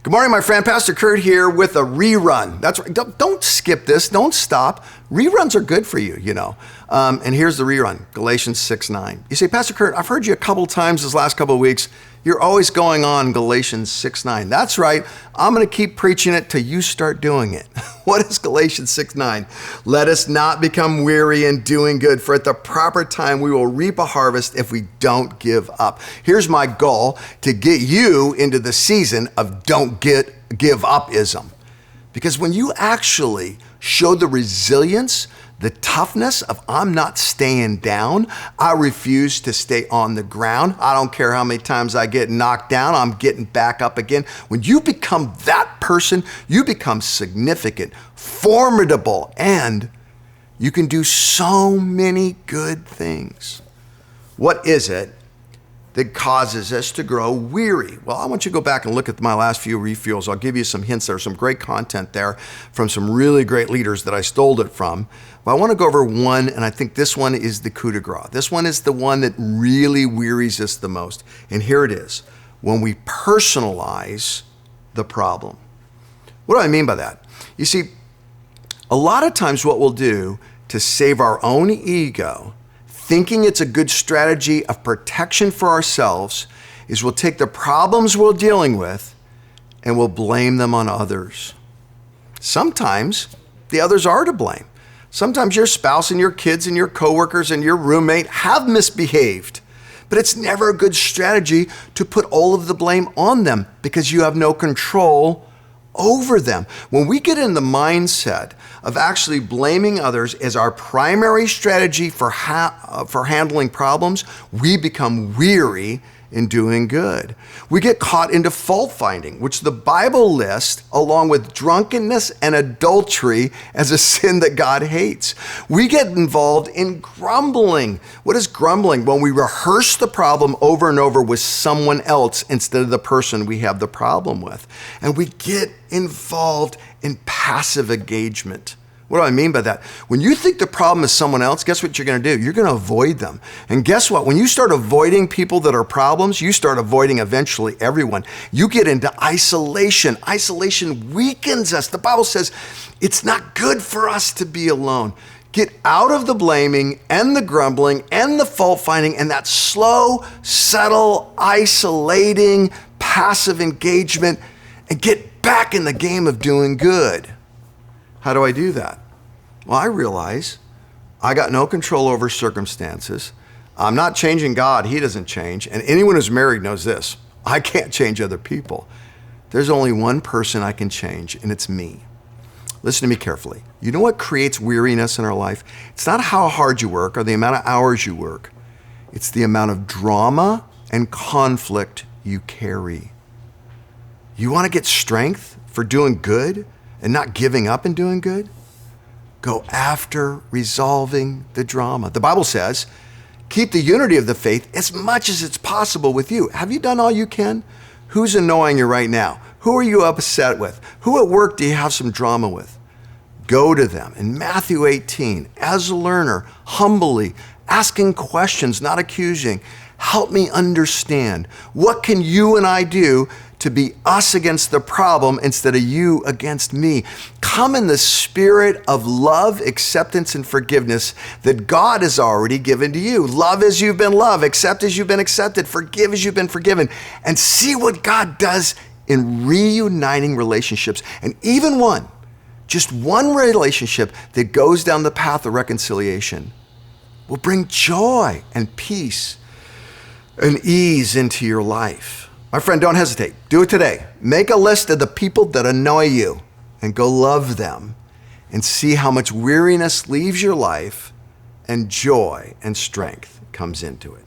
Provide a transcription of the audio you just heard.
Good morning, my friend. Pastor Curt here with a rerun. That's right. Don't skip this. Don't stop. Reruns are good for you, you know. And here's the rerun, Galatians 6:9. You say, Pastor Curt, I've heard you a couple times this last couple of weeks. You're always going on Galatians 6:9. That's right. I'm going to keep preaching it till you start doing it. What is Galatians 6:9? Let us not become weary in doing good, for at the proper time we will reap a harvest if we don't give up. Here's my goal, to get you into the season of don't give up-ism. Because when you actually show the resilience, the toughness of I'm not staying down, I refuse to stay on the ground. I don't care how many times I get knocked down, I'm getting back up again. When you become that person, you become significant, formidable, and you can do so many good things. What is it that causes us to grow weary? Well, I want you to go back and look at my last few refuels. I'll give you some hints. There's some great content there from some really great leaders that I stole it from. But I want to go over one, and I think this one is the coup de grace. This one is the one that really wearies us the most. And here it is, when we personalize the problem. What do I mean by that? You see, a lot of times what we'll do to save our own ego, thinking it's a good strategy of protection for ourselves, is we'll take the problems we're dealing with and we'll blame them on others. Sometimes the others are to blame. Sometimes your spouse and your kids and your coworkers and your roommate have misbehaved, but it's never a good strategy to put all of the blame on them because you have no control over them. When we get in the mindset of actually blaming others as our primary strategy for handling problems, we become weary in doing good. We get caught into fault finding, which the Bible lists along with drunkenness and adultery as a sin that God hates. We get involved in grumbling. What is grumbling? When we rehearse the problem over and over with someone else instead of the person we have the problem with. And we get involved in passive engagement. What do I mean by that? When you think the problem is someone else, guess what you're going to do? You're going to avoid them. And guess what? When you start avoiding people that are problems, you start avoiding eventually everyone. You get into isolation. Isolation weakens us. The Bible says it's not good for us to be alone. Get out of the blaming and the grumbling and the fault finding and that slow, subtle, isolating, passive engagement and get back in the game of doing good. How do I do that? Well, I realize I got no control over circumstances. I'm not changing God. He doesn't change. And anyone who's married knows this. I can't change other people. There's only one person I can change, and it's me. Listen to me carefully. You know what creates weariness in our life? It's not how hard you work or the amount of hours you work. It's the amount of drama and conflict you carry. You want to get strength for doing good and not giving up and doing good? Go after resolving the drama. The Bible says, keep the unity of the faith as much as it's possible with you. Have you done all you can? Who's annoying you right now? Who are you upset with? Who at work do you have some drama with? Go to them. In Matthew 18, as a learner, humbly, asking questions, not accusing. Help me understand. What can you and I do to be us against the problem instead of you against me? Come in the spirit of love, acceptance, and forgiveness that God has already given to you. Love as you've been loved, accept as you've been accepted, forgive as you've been forgiven, and see what God does in reuniting relationships. And even just one relationship that goes down the path of reconciliation will bring joy and peace and ease into your life. My friend, don't hesitate. Do it today. Make a list of the people that annoy you and go love them and see how much weariness leaves your life and joy and strength comes into it.